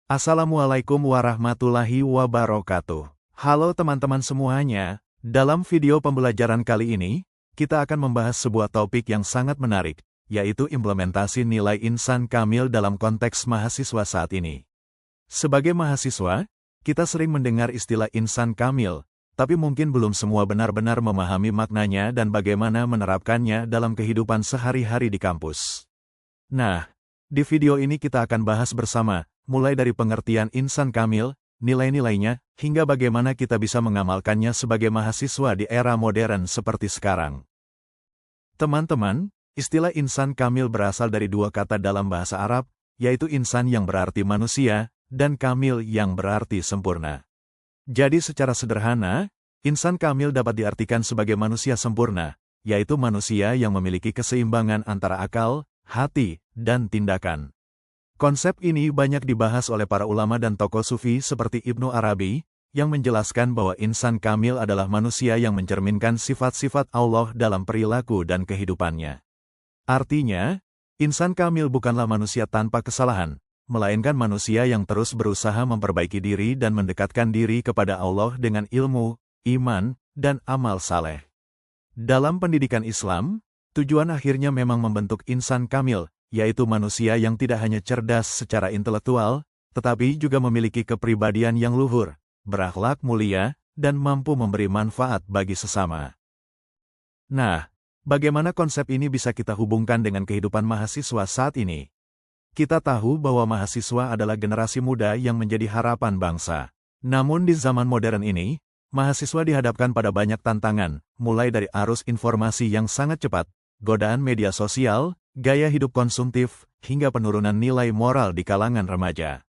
Assalamualaikum warahmatullahi wabarakatuh. Halo teman-teman semuanya, dalam video pembelajaran kali ini, kita akan membahas sebuah topik yang sangat menarik, yaitu implementasi nilai insan kamil dalam konteks mahasiswa saat ini. Sebagai mahasiswa, kita sering mendengar istilah insan kamil, tapi mungkin belum semua benar-benar memahami maknanya dan bagaimana menerapkannya dalam kehidupan sehari-hari di kampus. Nah, di video ini kita akan bahas bersama, mulai dari pengertian insan kamil, nilai-nilainya, hingga bagaimana kita bisa mengamalkannya sebagai mahasiswa di era modern seperti sekarang. Teman-teman, istilah insan kamil berasal dari dua kata dalam bahasa Arab, yaitu insan yang berarti manusia, dan kamil yang berarti sempurna. Jadi secara sederhana, insan kamil dapat diartikan sebagai manusia sempurna, yaitu manusia yang memiliki keseimbangan antara akal, hati, dan tindakan. Konsep ini banyak dibahas oleh para ulama dan tokoh sufi seperti Ibnu Arabi, yang menjelaskan bahwa insan kamil adalah manusia yang mencerminkan sifat-sifat Allah dalam perilaku dan kehidupannya. Artinya, insan kamil bukanlah manusia tanpa kesalahan, melainkan manusia yang terus berusaha memperbaiki diri dan mendekatkan diri kepada Allah dengan ilmu, iman, dan amal saleh. Dalam pendidikan Islam, tujuan akhirnya memang membentuk insan kamil, yaitu manusia yang tidak hanya cerdas secara intelektual, tetapi juga memiliki kepribadian yang luhur, berakhlak mulia, dan mampu memberi manfaat bagi sesama. Nah, bagaimana konsep ini bisa kita hubungkan dengan kehidupan mahasiswa saat ini? Kita tahu bahwa mahasiswa adalah generasi muda yang menjadi harapan bangsa. Namun di zaman modern ini, mahasiswa dihadapkan pada banyak tantangan, mulai dari arus informasi yang sangat cepat, godaan media sosial, gaya hidup konsumtif, hingga penurunan nilai moral di kalangan remaja.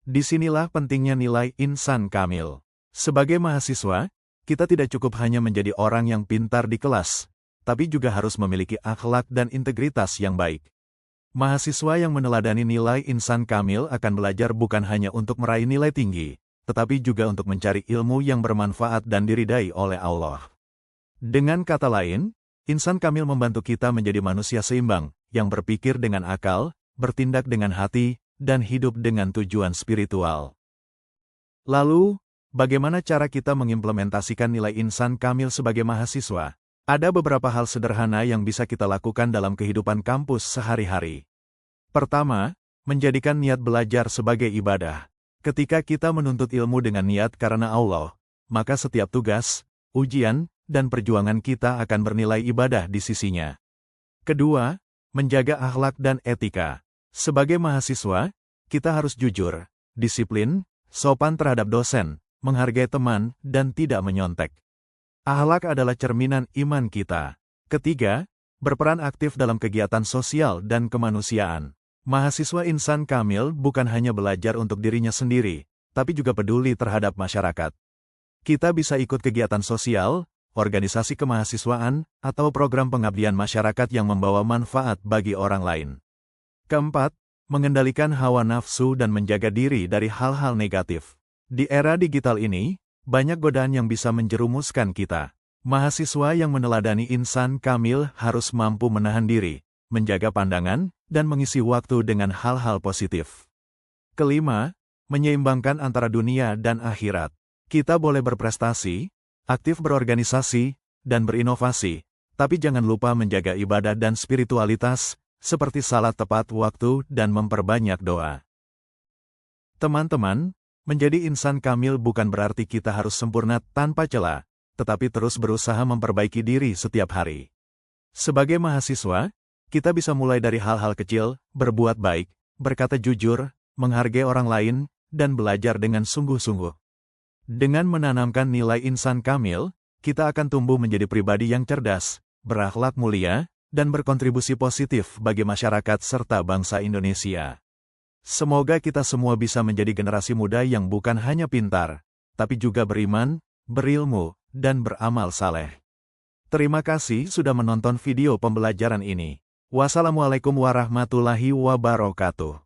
Disinilah pentingnya nilai insan kamil. Sebagai mahasiswa, kita tidak cukup hanya menjadi orang yang pintar di kelas, tapi juga harus memiliki akhlak dan integritas yang baik. Mahasiswa yang meneladani nilai insan kamil akan belajar bukan hanya untuk meraih nilai tinggi, tetapi juga untuk mencari ilmu yang bermanfaat dan diridai oleh Allah. Dengan kata lain, insan kamil membantu kita menjadi manusia seimbang, yang berpikir dengan akal, bertindak dengan hati, dan hidup dengan tujuan spiritual. Lalu, bagaimana cara kita mengimplementasikan nilai insan kamil sebagai mahasiswa? Ada beberapa hal sederhana yang bisa kita lakukan dalam kehidupan kampus sehari-hari. Pertama, menjadikan niat belajar sebagai ibadah. Ketika kita menuntut ilmu dengan niat karena Allah, maka setiap tugas, ujian, dan perjuangan kita akan bernilai ibadah di sisinya. Kedua, menjaga akhlak dan etika. Sebagai mahasiswa, kita harus jujur, disiplin, sopan terhadap dosen, menghargai teman, dan tidak menyontek. Akhlak adalah cerminan iman kita. Ketiga, berperan aktif dalam kegiatan sosial dan kemanusiaan. Mahasiswa insan kamil bukan hanya belajar untuk dirinya sendiri, tapi juga peduli terhadap masyarakat. Kita bisa ikut kegiatan sosial, organisasi kemahasiswaan, atau program pengabdian masyarakat yang membawa manfaat bagi orang lain. Keempat, mengendalikan hawa nafsu dan menjaga diri dari hal-hal negatif. Di era digital ini, banyak godaan yang bisa menjerumuskan kita. Mahasiswa yang meneladani insan kamil harus mampu menahan diri, menjaga pandangan, dan mengisi waktu dengan hal-hal positif. Kelima, menyeimbangkan antara dunia dan akhirat. Kita boleh berprestasi, aktif berorganisasi, dan berinovasi, tapi jangan lupa menjaga ibadah dan spiritualitas, seperti salat tepat waktu dan memperbanyak doa. Teman-teman, menjadi insan kamil bukan berarti kita harus sempurna tanpa celah, tetapi terus berusaha memperbaiki diri setiap hari. Sebagai mahasiswa, kita bisa mulai dari hal-hal kecil, berbuat baik, berkata jujur, menghargai orang lain, dan belajar dengan sungguh-sungguh. Dengan menanamkan nilai insan kamil, kita akan tumbuh menjadi pribadi yang cerdas, berakhlak mulia, dan berkontribusi positif bagi masyarakat serta bangsa Indonesia. Semoga kita semua bisa menjadi generasi muda yang bukan hanya pintar, tapi juga beriman, berilmu, dan beramal saleh. Terima kasih sudah menonton video pembelajaran ini. Wassalamualaikum warahmatullahi wabarakatuh.